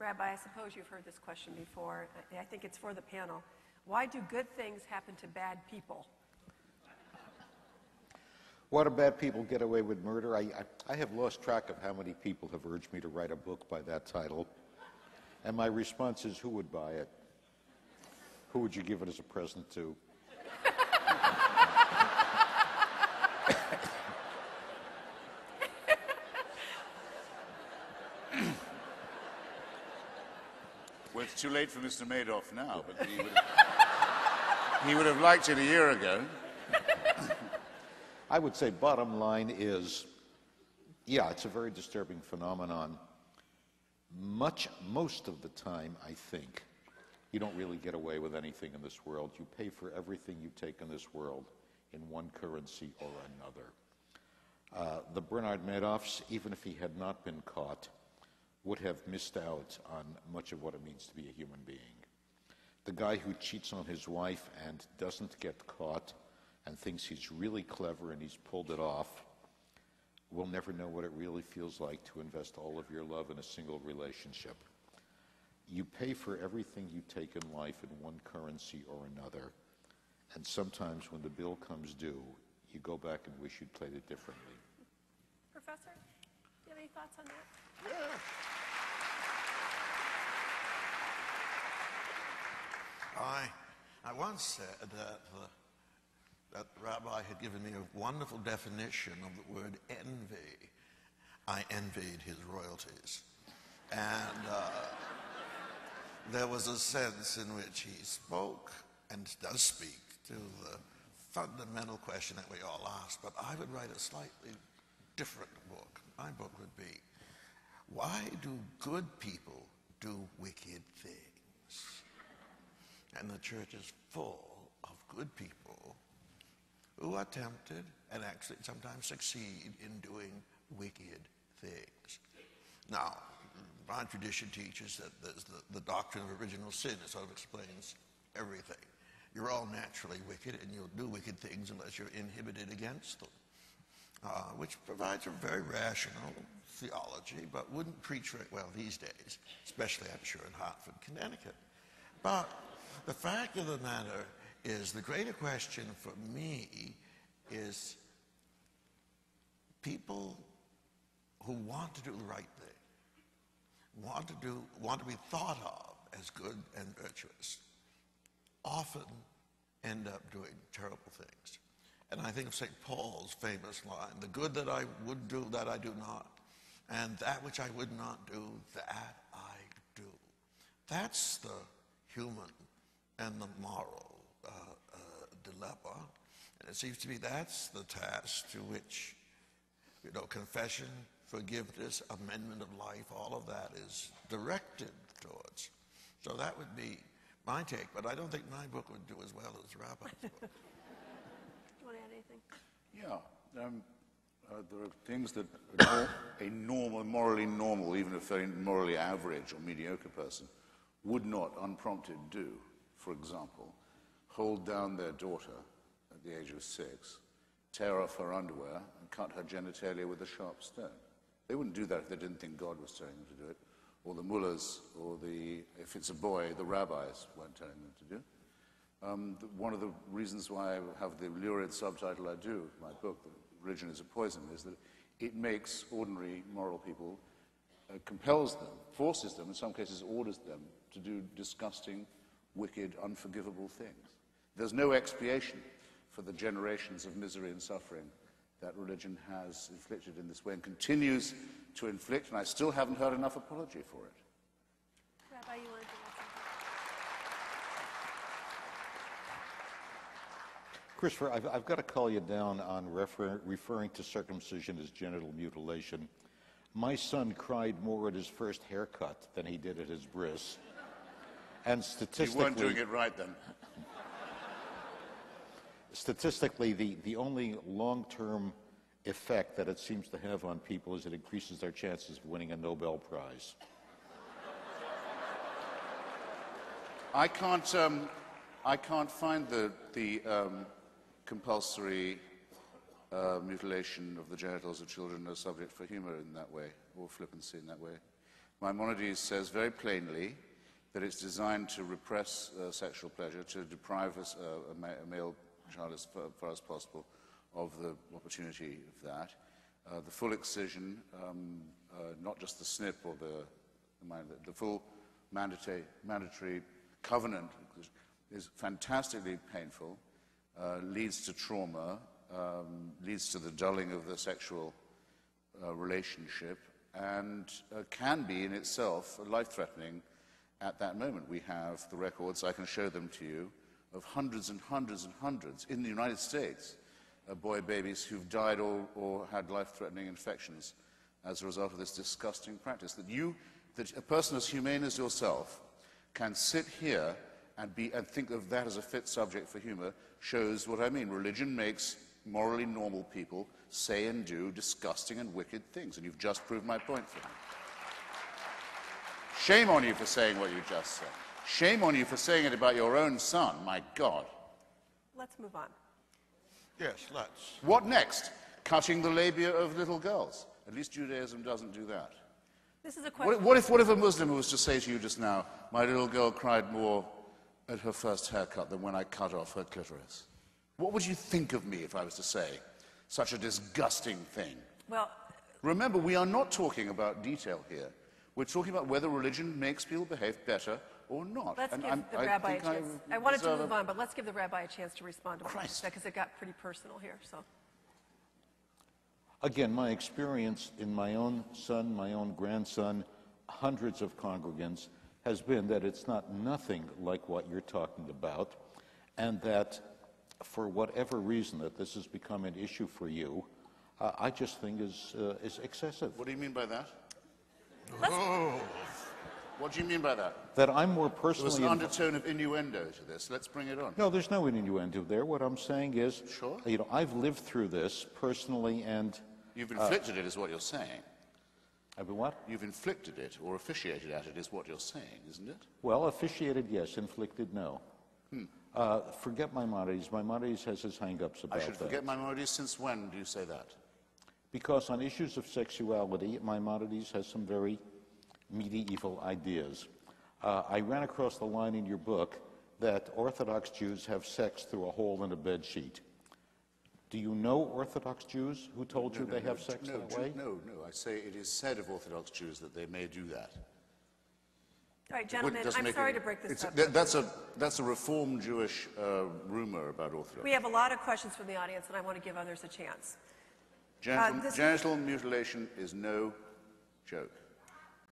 Rabbi, I suppose you've heard this question before. I think it's for the panel. Why do good things happen to bad people? Why do bad people get away with murder? I have lost track of how many people have urged me to write a book by that title. And my response is, who would buy it? Who would you give it as a present to? Well, it's too late for Mr. Madoff now, but he would have liked it a year ago. I would say bottom line is, yeah, it's a very disturbing phenomenon. Most of the time, I think, you don't really get away with anything in this world. You pay for everything you take in this world in one currency or another. The Bernard Madoffs, even if he had not been caught, would have missed out on much of what it means to be a human being. The guy who cheats on his wife and doesn't get caught and thinks he's really clever and he's pulled it off will never know what it really feels like to invest all of your love in a single relationship. You pay for everything you take in life in one currency or another, and sometimes when the bill comes due, you go back and wish you'd played it differently. Professor, do you have any thoughts on that? Yeah. I once said that the rabbi had given me a wonderful definition of the word envy. I envied his royalties. And there was a sense in which he spoke, and does speak, to the fundamental question that we all ask. But I would write a slightly different book. My book would be, why do good people do wicked things? And the church is full of good people who are tempted and actually sometimes succeed in doing wicked things. Now, my tradition teaches that there's the doctrine of original sin. It sort of explains everything. You're all naturally wicked, and you'll do wicked things unless you're inhibited against them, which provides a very rational theology, but wouldn't preach very well these days, especially, I'm sure, in Hartford, Connecticut. But the fact of the matter is, the greater question for me is people who want to do the right thing, want to be thought of as good and virtuous, often end up doing terrible things. And I think of St. Paul's famous line, the good that I would do, that I do not, and that which I would not do, that I do. That's the human and the moral dilemma. And it seems to me that's the task to which, confession, forgiveness, amendment of life, all of that is directed towards. So that would be my take, but I don't think my book would do as well as Rabbi's book. Do you want to add anything? Yeah. There are things that a morally normal, even a very morally average or mediocre person would not, unprompted, do. For example, hold down their daughter at the age of 6, tear off her underwear, and cut her genitalia with a sharp stone. They wouldn't do that if they didn't think God was telling them to do it, or the mullahs, or if it's a boy, the rabbis weren't telling them to do. One of the reasons why I have the lurid subtitle I do of my book, Religion is a Poison, is that it makes ordinary moral people, compels them, forces them, in some cases orders them to do disgusting, wicked, unforgivable things. There's no expiation for the generations of misery and suffering that religion has inflicted in this way and continues to inflict, and I still haven't heard enough apology for it. Rabbi, you want to do that? Christopher, I've got to call you down on referring to circumcision as genital mutilation. My son cried more at his first haircut than he did at his bris. And statistically... You weren't doing it right then. Statistically, the only long-term effect that it seems to have on people is it increases their chances of winning a Nobel Prize. I can't find the compulsory mutilation of the genitals of children a subject for humor in that way, or flippancy in that way. Maimonides says very plainly that it's designed to repress sexual pleasure, to deprive us, a male child as far as possible of the opportunity of that. The full excision, not just the snip or the full mandatory covenant is fantastically painful, leads to trauma, leads to the dulling of the sexual relationship, and can be in itself life-threatening at that moment. We have the records, I can show them to you, of hundreds and hundreds and hundreds in the United States, boy babies who've died or had life-threatening infections as a result of this disgusting practice. That a person as humane as yourself can sit here and think of that as a fit subject for humor shows what I mean. Religion makes morally normal people say and do disgusting and wicked things, and you've just proved my point for me. Shame on you for saying what you just said. Shame on you for saying it about your own son, my God. Let's move on. Yes, let's. What next? Cutting the labia of little girls. At least Judaism doesn't do that. This is a question. What if a Muslim was to say to you just now, my little girl cried more at her first haircut than when I cut off her clitoris? What would you think of me if I was to say such a disgusting thing? Well, remember, we are not talking about detail here. We're talking about whether religion makes people behave better or not. let's And give the rabbi a chance. I wanted to move on, but let's give the rabbi a chance to respond to what you said, because it got pretty personal here. So, Again, my experience in my own son, my own grandson, hundreds of congregants, has been that it's not nothing like what you're talking about, and that for whatever reason that this has become an issue for you, I just think is excessive. What do you mean by that? Oh, What do you mean by that? That I'm more There was personally... an undertone of innuendo to this. Let's bring it on. No, there's no innuendo there. What I'm saying is, Sure. I've lived through this personally, and You've inflicted it, is what you're saying. I've been what? You've inflicted it, or officiated at it, is what you're saying, isn't it? Well, officiated, yes. Inflicted, no. Forget Maimonides. Maimonides has his hang-ups about I should that. forget Maimonides. Since when do you say that? Because on issues of sexuality, Maimonides has some very medieval ideas. I ran across the line in your book that Orthodox Jews have sex through a hole in a bed sheet. Do you know Orthodox Jews who told you they have sex that way? No. I say it is said of Orthodox Jews that they may do that. all right, gentlemen, Doesn't I'm make sorry it- to break this up. That's a Reformed Jewish rumor about Orthodox. We have a lot of questions from the audience, and I want to give others a chance. Genital mutilation is no joke.